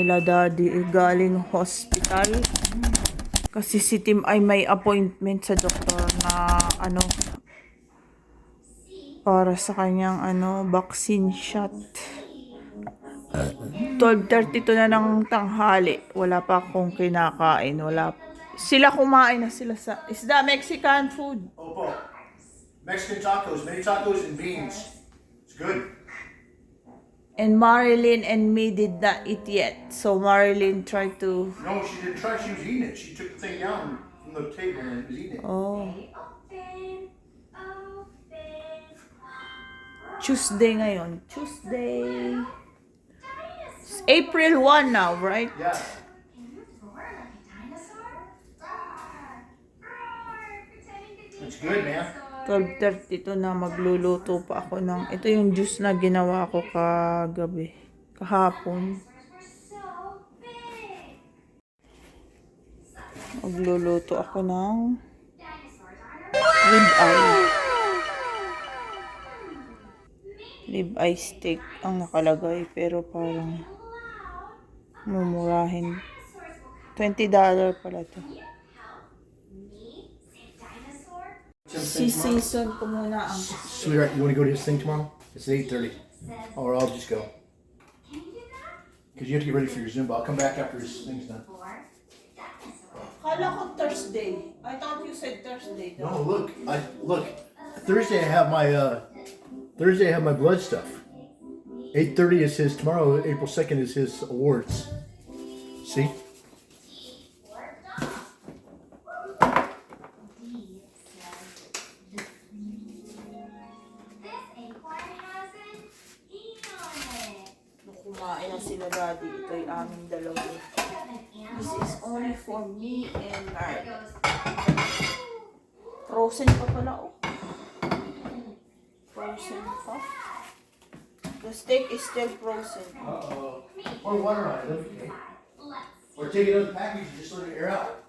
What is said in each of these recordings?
nila daddy galing hospital. Kasi si Tim ay may appointment sa doktor na para sa kanyang vaccine shot. 12:32 na ng tanghali. Wala pa akong kinakain. Sila kumain na sila sa isda, Mexican food. Opo. Mexican tacos, many tacos and beans. It's good. And Marilyn and me did not eat yet. So Marilyn tried to... No, she didn't try. She was eating it. She took the thing down from the table and was eating it. Oh. Tuesday ngayon. Tuesday. It's April 1 now, right? Yeah. It's good, man. 12:32 na, magluluto pa ako ng... Ito yung juice na ginawa ko kahapon. Magluluto ako ng rib eye steak ang nakalagay, pero parang mumurahin. $20 pala to. Season ko muna ang... Sweetheart, you want to go to this thing tomorrow? It's at 8:30. Or I'll just go. Because you have to get ready for your Zumba. I'll come back after this thing's done. Kala ko Thursday. I thought you said Thursday. No, look. Thursday I have my blood stuff. 8:30 is his tomorrow. April 2nd is his awards. See? Kumain na sila daddy. Ito ay aming dalawa. This is only for me and Mark. Frozen pa pala, oh. Frozen pa. The steak is still frozen. Uh-oh. Pour water on it. Okay. Or take it out of the package and just let it air out.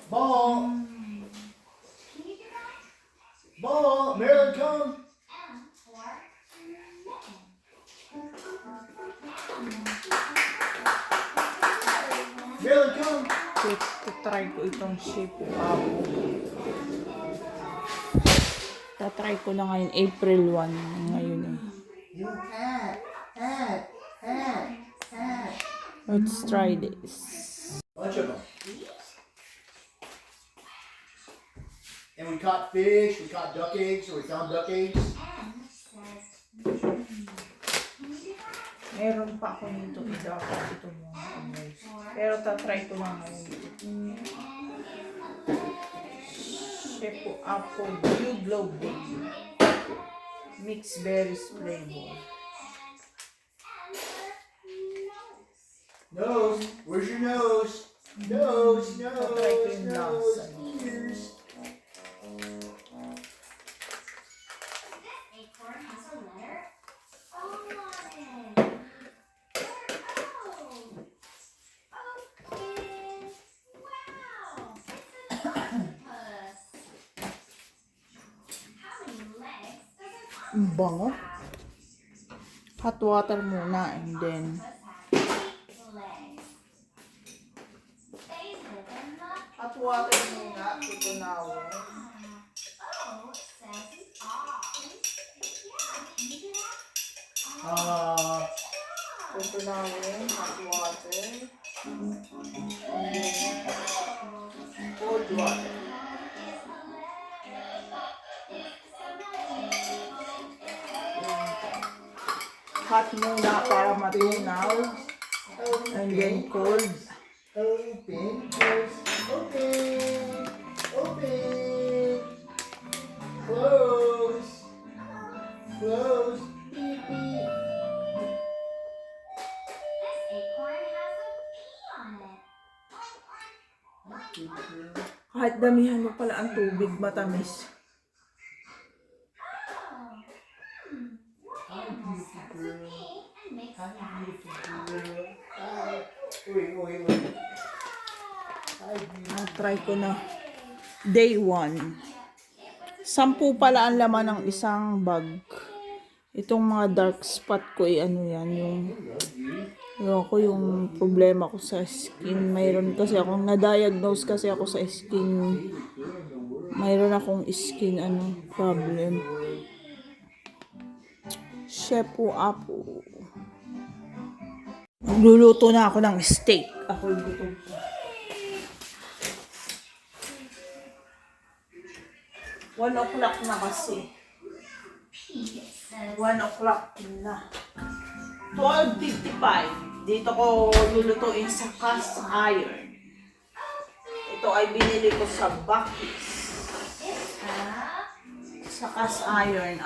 Ball. Ball. Marilyn, come. Marilyn, come. Try ko itong shape apple. Tatry ko na ngayon, April 1. Ngayon eh. Let's try this. Bunch of them. And we caught fish, we caught duck eggs, or we found duck eggs. Meron pa ako nito, dapat ito mo. Pero tatry ko na ngayon. Shepo apple, blue globe, mixed berries flavor. Nose, where's your nose? Nose, Tatry ko nose, yung nose, lasa. ears. Ang bango. Hot water muna and then hot water muna. Ito na ako. Ito na ako. Hot water. And then cold water. Hot muna para matunaw. And then cold. Open, close, open, open, close, close, beep, beep. This acorn has a bee on it. Kahit damihan mo pala ang tubig, matamis. And mix that. Wait. Try ko na. Day 1. 10 pala ang laman ng isang bag. Itong mga dark spot ko, ano yan, yung problema ko sa skin. Mayroon kasi akong na-diagnose kasi ako sa skin. Mayroon akong skin, problem. Shepu apo. Luluto na ako ng steak. Ako gutom pa. 1 o'clock na kasi. 1 o'clock na. 12:55. Dito ko lulutuin sa cast iron. Ito ay binili ko sa Buc-ee's. Sa cast iron.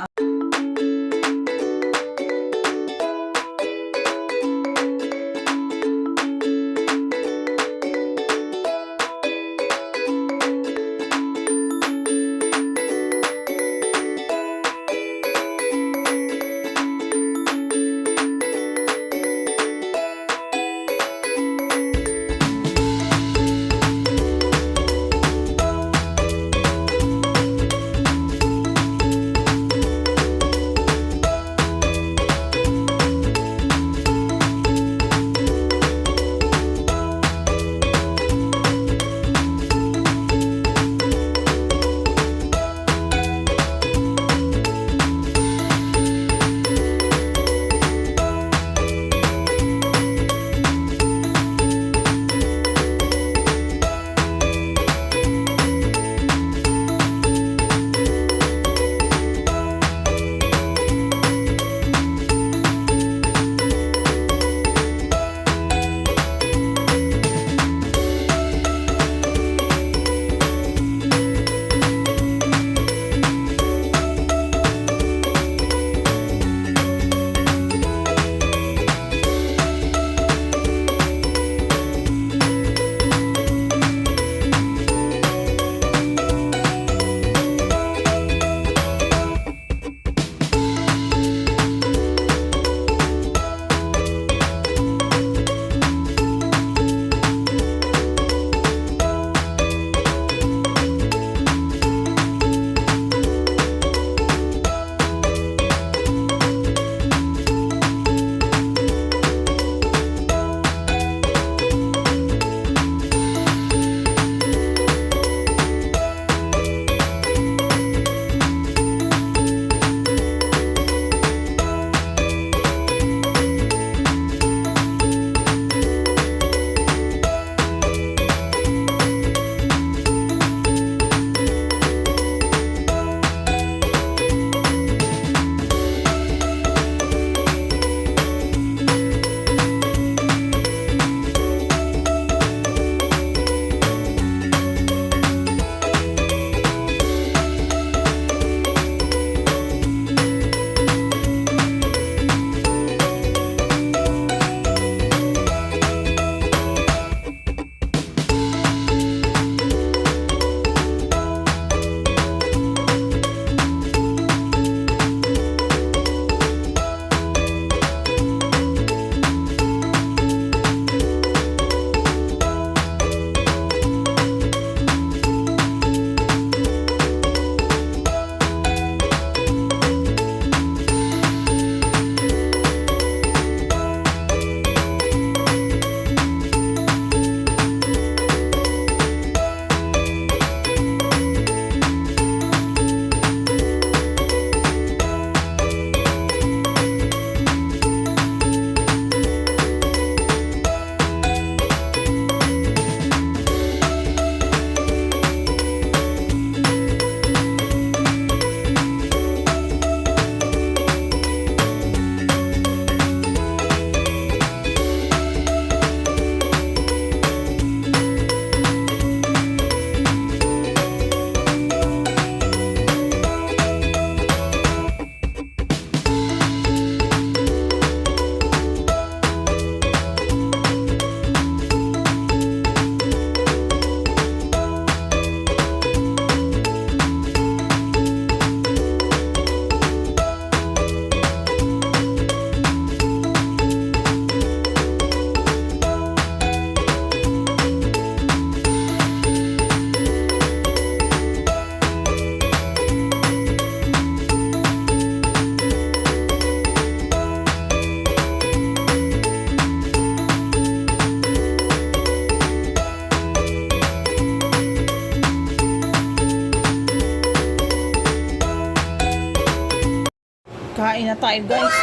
tayo guys.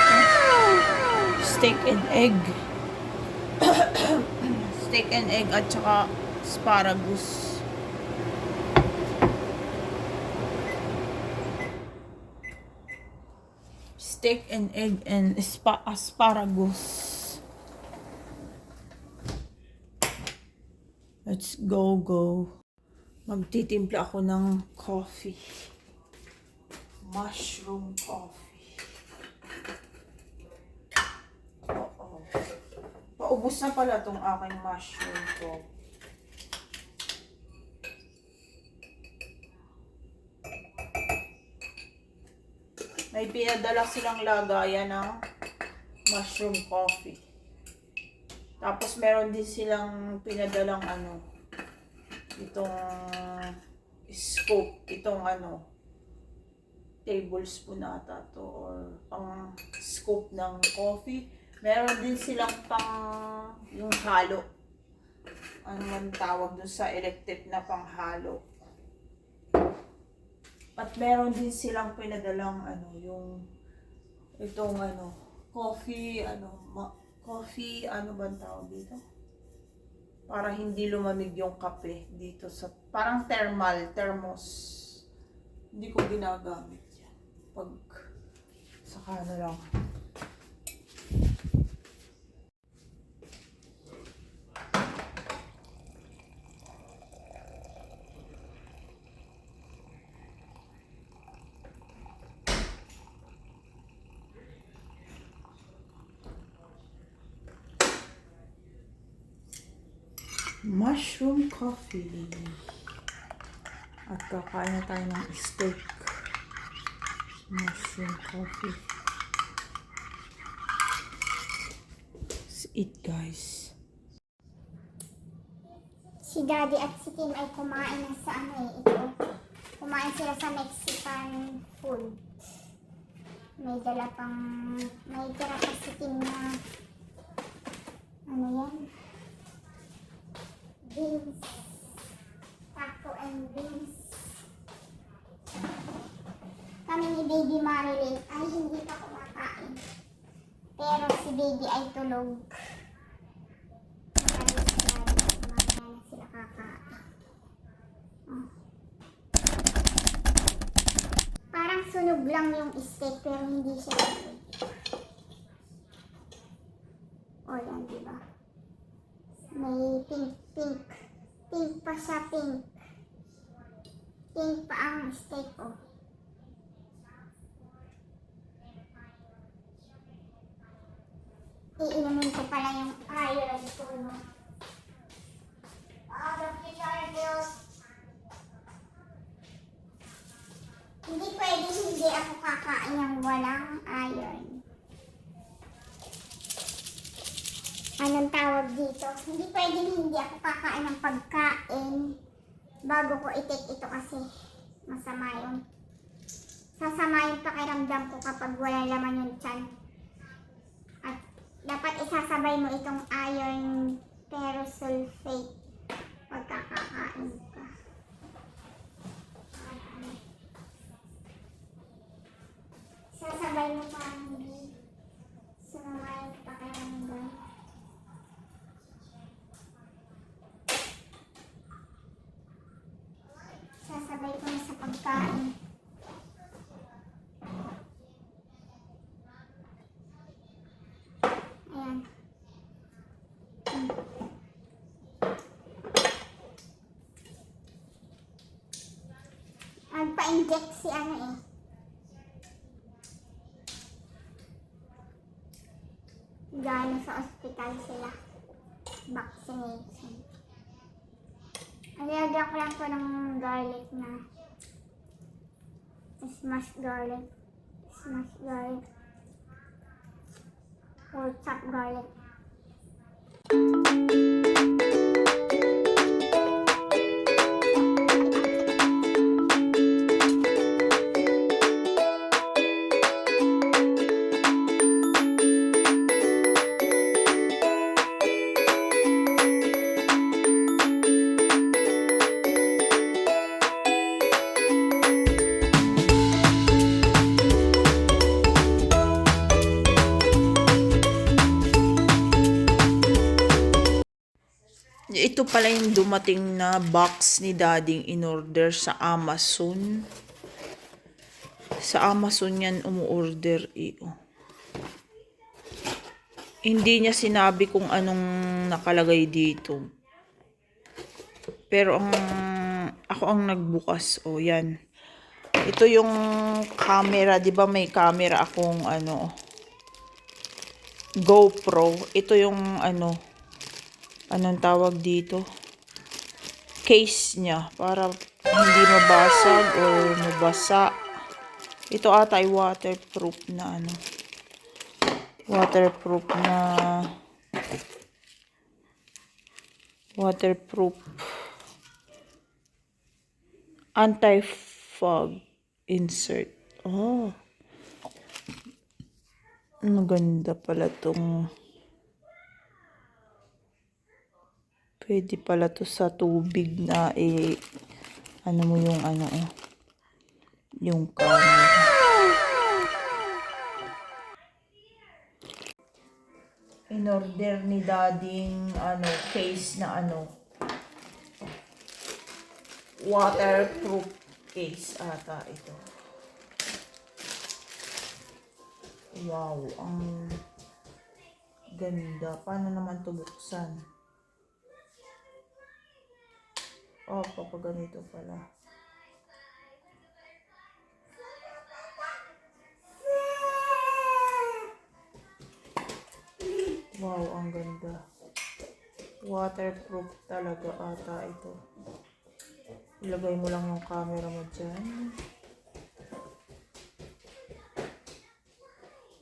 Steak and egg. Steak and egg at saka asparagus. Steak and egg and asparagus. Let's go. Magtitimpla ako ng coffee. Mushroom coffee. Oo. Paubos na pala tong aking mushroom coffee. May pinadala silang lagayan ng mushroom coffee. Tapos meron din silang pinadalang itong scoop, itong tablespoon ata to or pang scoop ng coffee. Meron din silang pang yung halo. Ano man tawag dun sa electric na panghalo. At meron din silang pinadalang yung itong coffee, coffee, ano ba ang tawag dito? Para hindi lumamig yung kape dito sa, parang thermos. Hindi ko ginagamit yan. Pag, saka lang. Mushroom coffee. At kakain na tayo ng steak. Mushroom coffee. Let's eat, guys. Si Daddy at si Tim ay kumain na sa ito. Kumain sila sa Mexican food. May tira pa si Tim na yan? Beans. Taco and beans. Kami ni Baby Marilyn ay hindi pa kumakain. Pero si Baby ay tulog. Mamaya na sila kakain. Parang sunog lang yung steak pero hindi siya sunog. O yan, diba? May pink. Pink pa siya, pink. Pink pa ang steak, oh. Iinumin ko pala yung iron ko, no? Hindi pwede hindi ako kakain ng walang iron. Anong tawag dito? Hindi pwedeng hindi ako kakain ng pagkain bago ko i-take ito kasi masama yun. Sasama yung pakiramdam ko kapag wala laman yung tiyan. At dapat isasabay mo itong iron perosulfate pagkakakain ka. Sasabay mo parang hindi sumama yung pakiramdam. Sasabay ko na sa pagkain. Ayan. Nagpa-inject si galing sa ospital sila. Vaccination. Nilagyan ko lang po ng garlic na smashed garlic. Or chopped garlic. Ito pala yung dumating na box ni Dading in-order sa Amazon. Sa Amazon yan umuorder. Hindi niya sinabi kung anong nakalagay dito. Pero ako ang nagbukas. O, yan. Ito yung camera. Di ba may camera akong GoPro. Ito yung anong tawag dito? Case niya. Para hindi mabasag o mabasa. Ito ata ay waterproof na waterproof anti-fog insert. Oh. Maganda pala tong. Pwede pala to sa tubig na mo yung yung camera. In-order ni Dading case na waterproof case ata ito. Wow, ang ganda. Paano naman ito buksan? Oh, papaganito pala. Wow, ang ganda. Waterproof talaga ata ito. Ilagay mo lang yung camera mo dyan.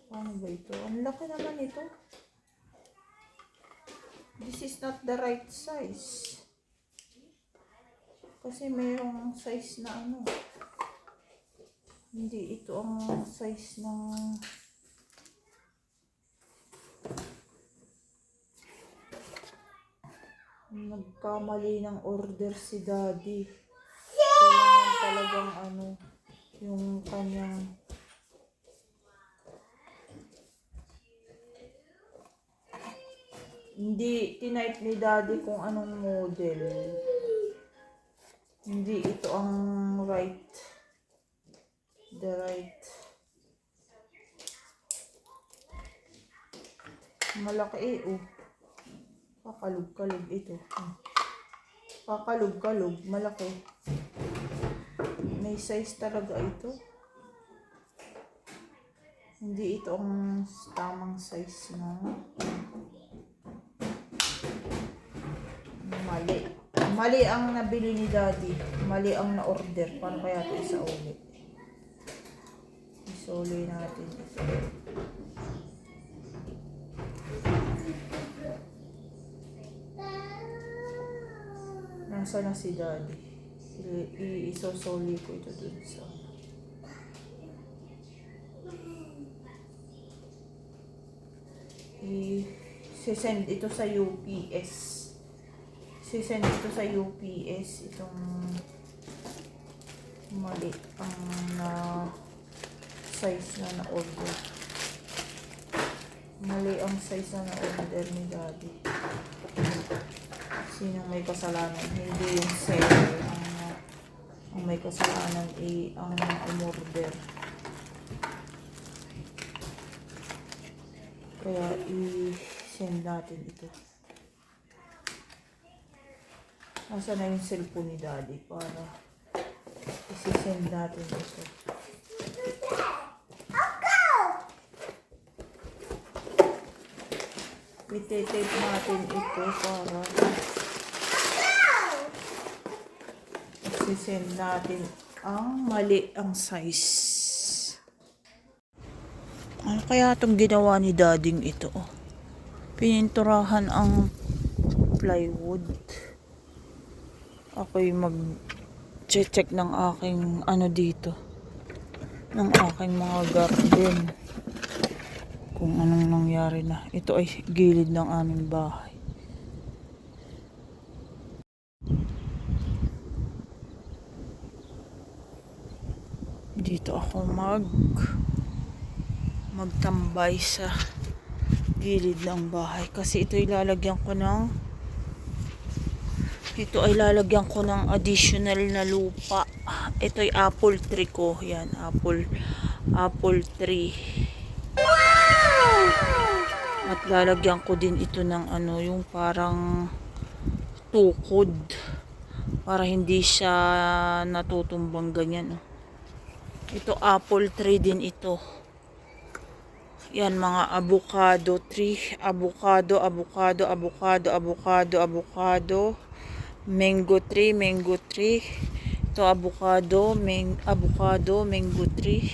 Ano ba ito? Ang laki naman ito. This is not the right size. Kasi mayroong size na Hindi ito ang size ng nagkamali ng order si Daddy. Kailangan talagang yung kanyang hindi tinype ni Daddy kung anong model. Hindi ito ang the right. Malaki Kakalog-kalog ito. Kakalog-kalog. Malaki. May size talaga ito. Hindi ito ang tamang size na. Mali. Mali ang nabili ni Daddy. Mali ang na-order. Paano kaya ito isa ulit? Isuli natin ito. Nasa na si Daddy? Isosoli ko ito dun sa sisend ito sa UPS. Sisend ito sa UPS. Itong mali ang na size na na-order. Mali ang size na na-order ni Daddy. Sinong may kasalanan? Hindi yung seller ang may kasalanan ang umorder. Kaya i-send natin ito. Nasa na yung cellphone ni Daddy para isi-send natin ito. I-tape natin ito para isi-send natin ang mali ang size. Ano kaya itong ginawa ni Dading ito? Pininturahan ang plywood. Ako'y mag-check ng aking dito. Ng aking mga garden. Kung anong nangyari na. Ito ay gilid ng aming bahay. Dito ako magtambay sa gilid ng bahay kasi ito ilalagyan ko ng Ito ay lalagyan ko ng additional na lupa. Ito ay apple tree ko. Yan, apple tree. At lalagyan ko din ito ng ano, yung parang tukod. Para hindi siya natutumbang ganyan. Ito apple tree din ito. Yan, mga avocado tree. Avocado. Mango tree. Ito avocado, mango tree.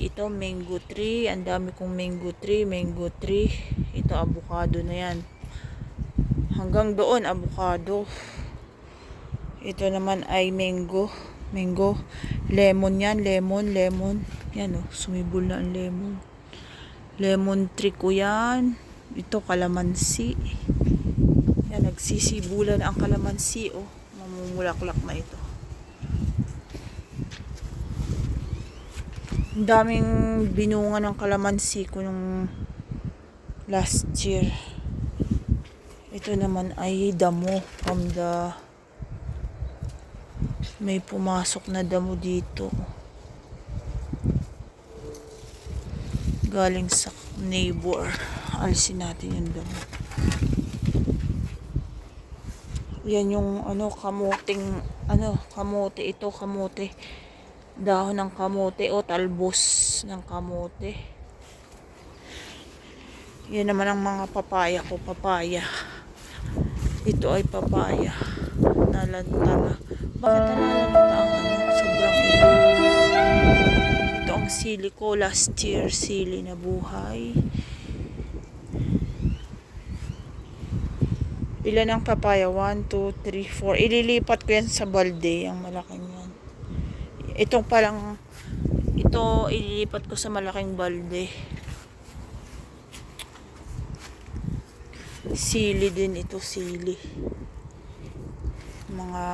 Ito mango tree. Ang dami kong mango tree. Ito avocado na yan. Hanggang doon avocado. Ito naman ay mango. Lemon yan, lemon. Yan oh, sumibol na ang lemon. Lemon tree ko yan. Ito kalamansi. Yan, nagsisibulan ang kalamansi oh. Mamumulaklak na ito. Ang daming binunga ng kalamansi ko nung last year. Ito naman ay damo from the... May pumasok na damo dito. Galing sa neighbor. Alisin natin yung damo. Yan yung kamote ito, kamote. Dahon ng kamote o talbos ng kamote. Yan naman ang mga papaya ko, papaya. Ito ay papaya. Nalanta na. Bakit nalanta ang sobrang init? Ito ang sili ko, last year sili na buhay. Ilan ang papaya? 1, 2, 3, 4. Ililipat ko yan sa balde, ang malaking yan. Ito ililipat ko sa malaking balde. Sili din ito, sili. Mga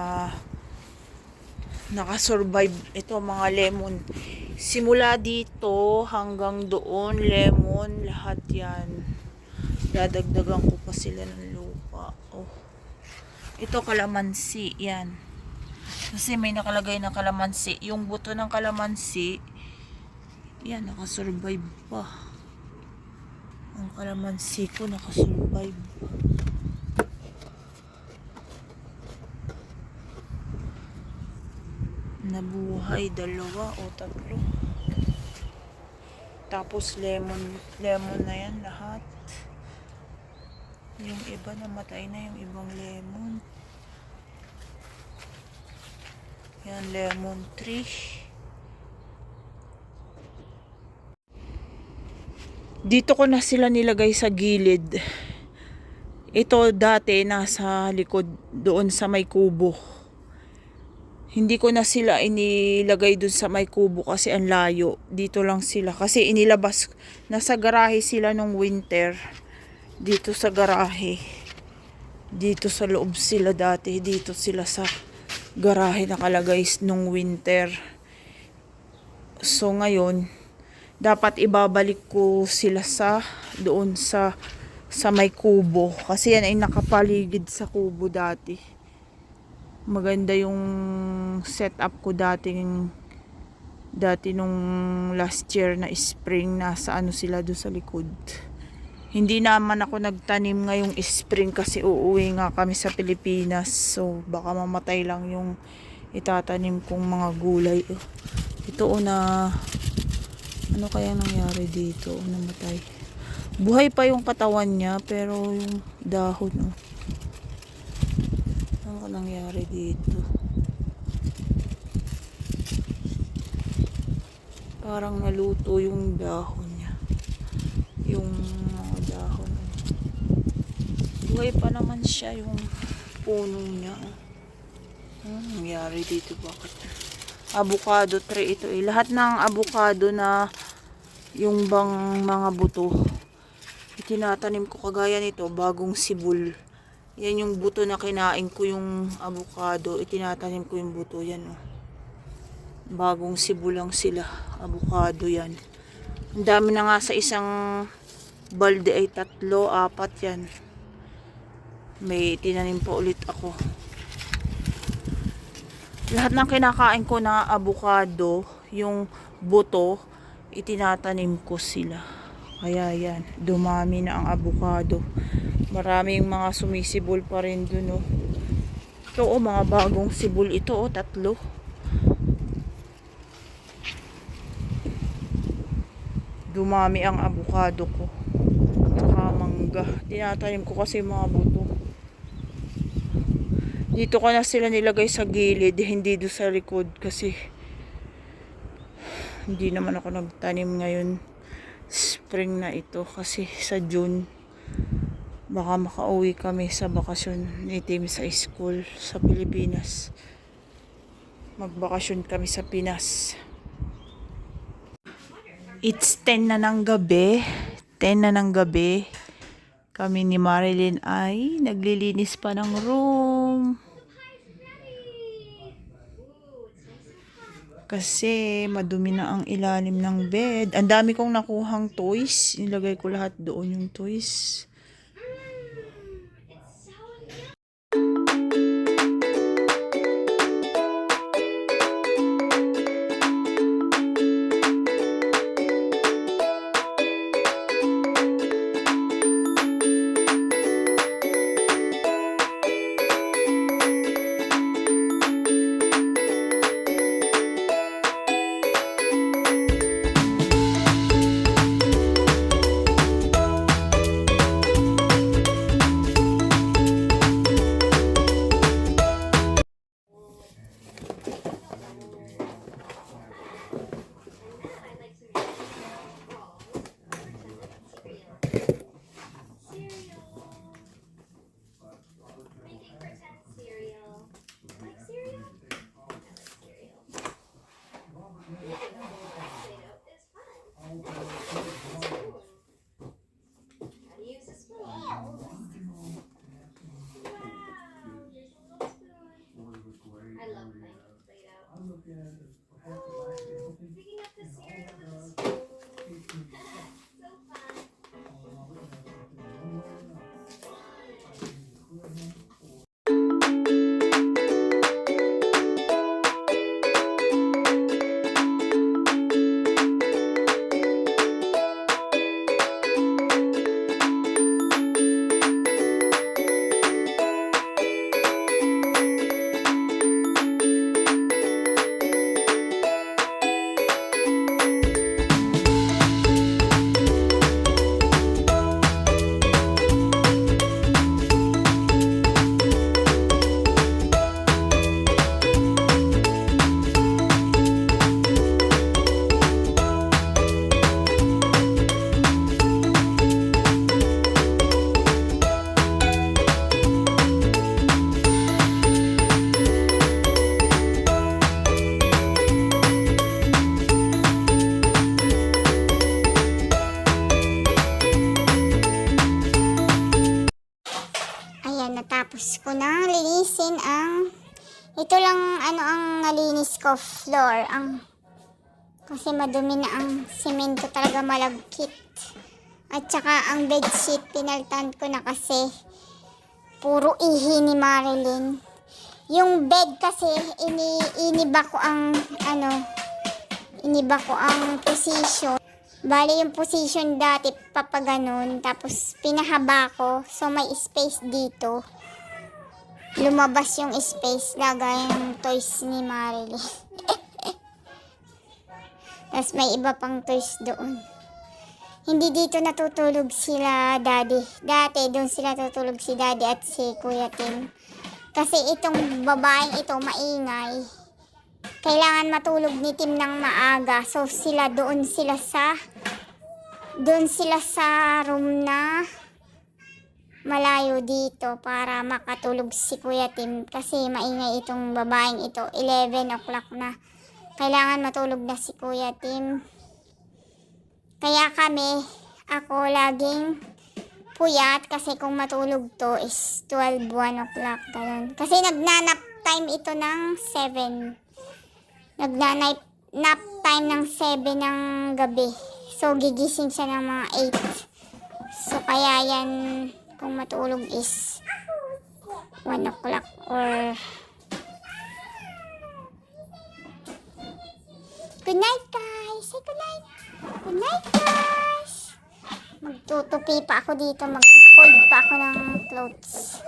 nakasurvive ito, mga lemon. Simula dito hanggang doon, lemon, lahat yan. Dadagdagan ko pa sila ng lupa. Oh. Ito kalamansi, yan. Kasi may nakalagay na kalamansi. Yung buto ng kalamansi, yan, nakasurvive pa. Ang kalamansi ko nakasurvive. Nabuhay 2 o 3. Tapos lemon na yan lahat. Yung iba namatay na, yung ibang lemon. Yan, lemon tree. Dito ko na sila nilagay sa gilid. Ito dati nasa likod doon sa may kubo. Hindi ko na sila inilagay doon sa may kubo kasi ang layo. Dito lang sila kasi inilabas. Nasa garahe sila nung winter. Dito sa garahe. Dito sa loob sila dati. Dito sila sa garahe nakalagay nung winter. So ngayon, dapat ibabalik ko sila sa doon sa may kubo. Kasi yan ay nakapaligid sa kubo dati. Maganda yung setup ko dati nung last year na spring, nasa sila doon sa likod. Hindi naman ako nagtanim ngayong spring kasi uuwi nga kami sa Pilipinas. So baka mamatay lang yung itatanim kong mga gulay. Ito na ano kaya nangyari dito? Namatay. Buhay pa yung katawan niya pero yung dahon ano nangyari dito? Parang naluto yung dahon niya. Yung mga dahon. Buhay pa naman siya yung puno niya. Ano nangyari dito? Bakit? Avocado tree ito Lahat ng avocado na yung bang mga buto. Itinatanim ko kagaya nito, bagong sibol. Yan yung buto na kinain ko yung avocado. Itinatanim ko yung buto. Yan bagong sibol lang sila. Avocado yan. Ang dami na nga sa isang balde ay 3, 4 yan. May tinanim pa ulit ako. Lahat ng kinakain ko na avocado, yung buto, itinatanim ko sila. Kaya yan, dumami na ang avocado. Maraming mga sumisibol pa rin dun, oh. Ito, oh, mga bagong sibol ito, oh, 3. Dumami ang avocado ko. Saka mangga. Tinatanim ko kasi mga buto. Dito ko na sila nilagay sa gilid, hindi do sa likod kasi hindi naman ako nagtanim ngayon. Spring na ito kasi sa June baka makauwi kami sa bakasyon ni Tim sa school sa Pilipinas. Magbakasyon kami sa Pinas. It's 10 na ng gabi. 10 na ng gabi. Kami ni Marilyn ay naglilinis pa ng room. Kasi madumi na ang ilalim ng bed. Ang dami kong nakuhang toys. Nilagay ko lahat doon yung toys. Picking up the cereal with a spoon. So fun. Ayan, natapos ko na linisin ang ito lang ang nalinis ko floor kasi madumi na ang semento, talaga malagkit. At saka ang bedsheet pinaltan ko na kasi puro ihi ni Marilyn. Yung bed kasi iniba ko ang position. Bali yung position dati papaganon, tapos pinahaba ko so may space dito. Lumabas yung space, lagay yung toys ni Marilyn. Tapos may iba pang toys doon. Hindi dito natutulog sila daddy. Dati doon sila tutulog si daddy at si Kuya Tim. Kasi itong babaeng ito maingay. Kailangan matulog ni Tim ng maaga. So doon sila sa room na malayo dito para makatulog si Kuya Tim. Kasi maingay itong babaeng ito. 11 o'clock na. Kailangan matulog na si Kuya Tim. Kaya ako laging puyat kasi kung matulog to is 1 o'clock. Ganun. Kasi nagnanap time ito ng 7. Nagnanap time ng 7 ng gabi. So gigising siya ng mga 8. So kaya yan, kung matulog is 1 o'clock or good night guys. Say good night. Good night guys. Magtutupi pa ako dito. Mag-fold pa ako ng clothes.